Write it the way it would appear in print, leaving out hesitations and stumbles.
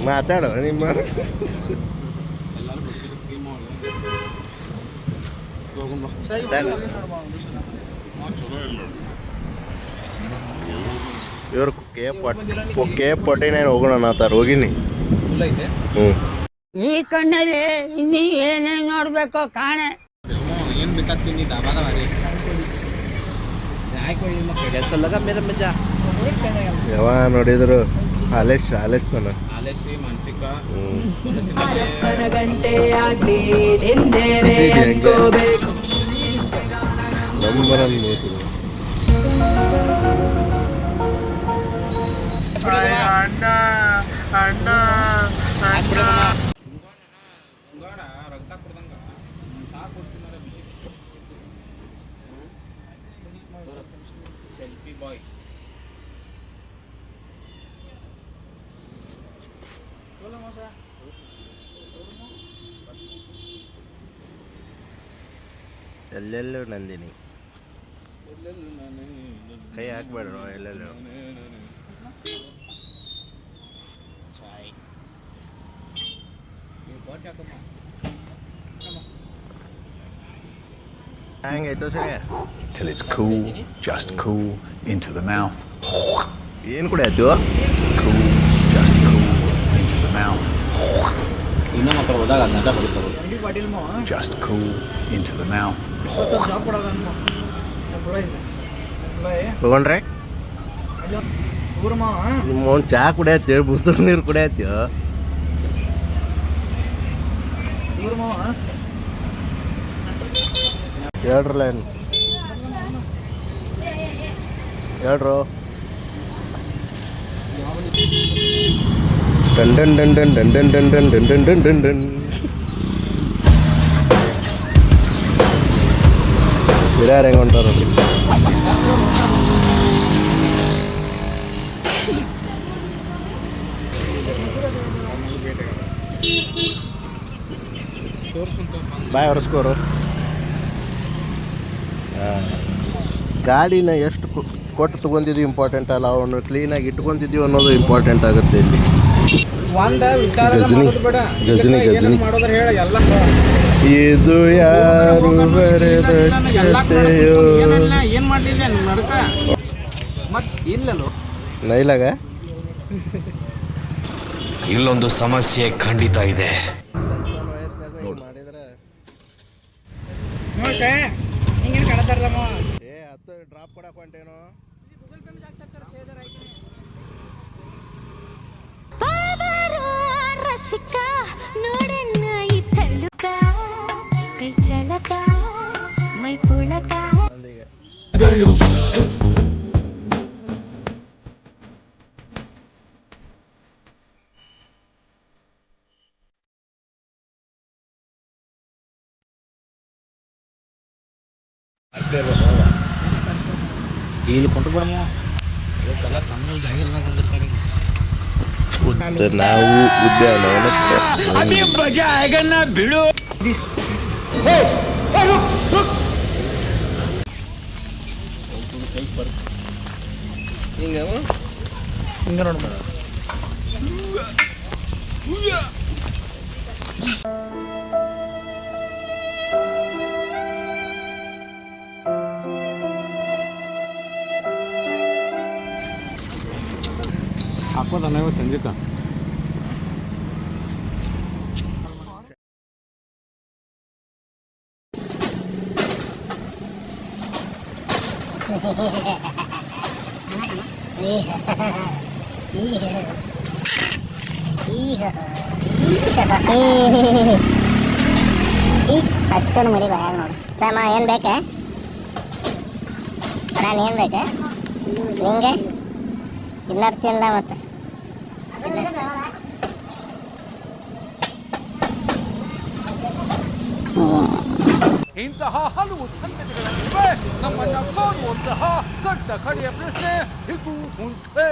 ಮಾತಾಡೋ ನಿಮ್ಮ ಇವ್ರು ಕೆ49 ಹೋಗೋಣ ಅನ್ನತ್ತಾರ ಹೋಗಿನಿ. ಈ ಕಣ್ಣಲ್ಲಿ ಇನ್ನೀ ಏನೇನು ನೋಡ್ಬೇಕೋ ಕಾಣೆ. ಏನು ಬೇಕಾಗ್ತೀನಿ ಯಾವ ನೋಡಿದ್ರು ಆಲೇಶ್ ನಾನು ಮಾನಸಿಕ ನಂಬರ್ ಅಣ್ಣ ರಕ್ತ ಕೊಡ್ದಂಗ ಸೆಲ್ಫಿ ಬಾಯ್ ಎಲ್ಲೆಲ್ಲೂ ನಂದಿನಿ ಕೈ ಹಾಕ್ಬೇಡ್ರು ಎಲ್ಲೆಲ್ಲೂ ಹೆಂಗಾಯ್ತು ಸರಿ till it's cool, just cool into the mouth. ಏನು ಕೂಡ ಆಯ್ತು Cool, just cool into the mouth. ಇನ್ನೂ ಮಾತ್ರ ಹೋದಾಗ ಅದನ್ನೆಲ್ಲ ಹೊಡಿತಾರೆ. Just cool into the mouth. ತಗೊಂಡ್ರೆ ನಿಮ್ಮ ಅವ್ನು ಚಹಾ ಕುಡಿಯತ್ತೀವಿ ಮುಸುರು ನೀರು ಕುಡಿಯತ್ತೀವ ಹೇಳ್ರಲ್ಲ ಏನು ಹೇಳ್ರು ಡನ್ ಡನ್ ಡನ್ ಡನ್ ಡನ್ ಡನ್ ಡನ್ ಡನ್ ಡನ್ ಡನ್ ಡನ್ ಡನ್ ಡನ್ ಹಿರಿಯರು ಹೆಂಗೆ ಹೊಂಟಾರ ಬಾಯ್ ಹೊರಸ್ಕೋರು ಗಾಡಿನ ಎಷ್ಟು ಕೊಟ್ಟು ತೊಗೊಂಡಿದ್ದು ಇಂಪಾರ್ಟೆಂಟ್ ಅಲ್ಲ ಅವನು ಕ್ಲೀನಾಗಿ ಇಟ್ಕೊತಿದ್ದೀವಿ ಅನ್ನೋದು ಇಂಪಾರ್ಟೆಂಟ್ ಆಗುತ್ತೆ ಇಲ್ಲಿ ಗಜನಿ ಇದು ಯಾರು ಬರೆದ ಕಥೆಯೋ ನೈಲಾಗ ಇಲ್ಲೊಂದು ಸಮಸ್ಯೆ ಖಂಡಿತ ಇದೆ. ಡ್ರಾಪ್ ಕೊಡಕ್ ಹೊಂಟೇನೋ ಇಲ್ಲಿ ಕೊಂಡು ಬಿಡಮ್ಮ ನಾವು ಉದ್ಯಾನವನಕ್ಕೆ ಬಿಡು ಹಿಂಗ ನೋಡ್ಬೇಡ ಹಾಕೋದ ನೀವು ಸಂಜೆಕ ಸತ್ತನು ಮರಿ ಬಾಯಾಗ ನೋಡಿ ತಮ್ಮ ಏನು ಬೇಕೆ ನಾನು ಏನು ಬೇಕೆ ನಿಂಗೆ ಇನ್ನರ್ತಿಲ್ಲ ಮತ್ತೆ ಇಂತಹ ಹಲವು ಸಂಗತಿಗಳಿವೆ. ನಮ್ಮನ್ನ ಕಾಣುವಂತಹ ದೊಡ್ಡ ಕಡೆಯ ಪ್ರಶ್ನೆ ಇದು ಮುಂದೆ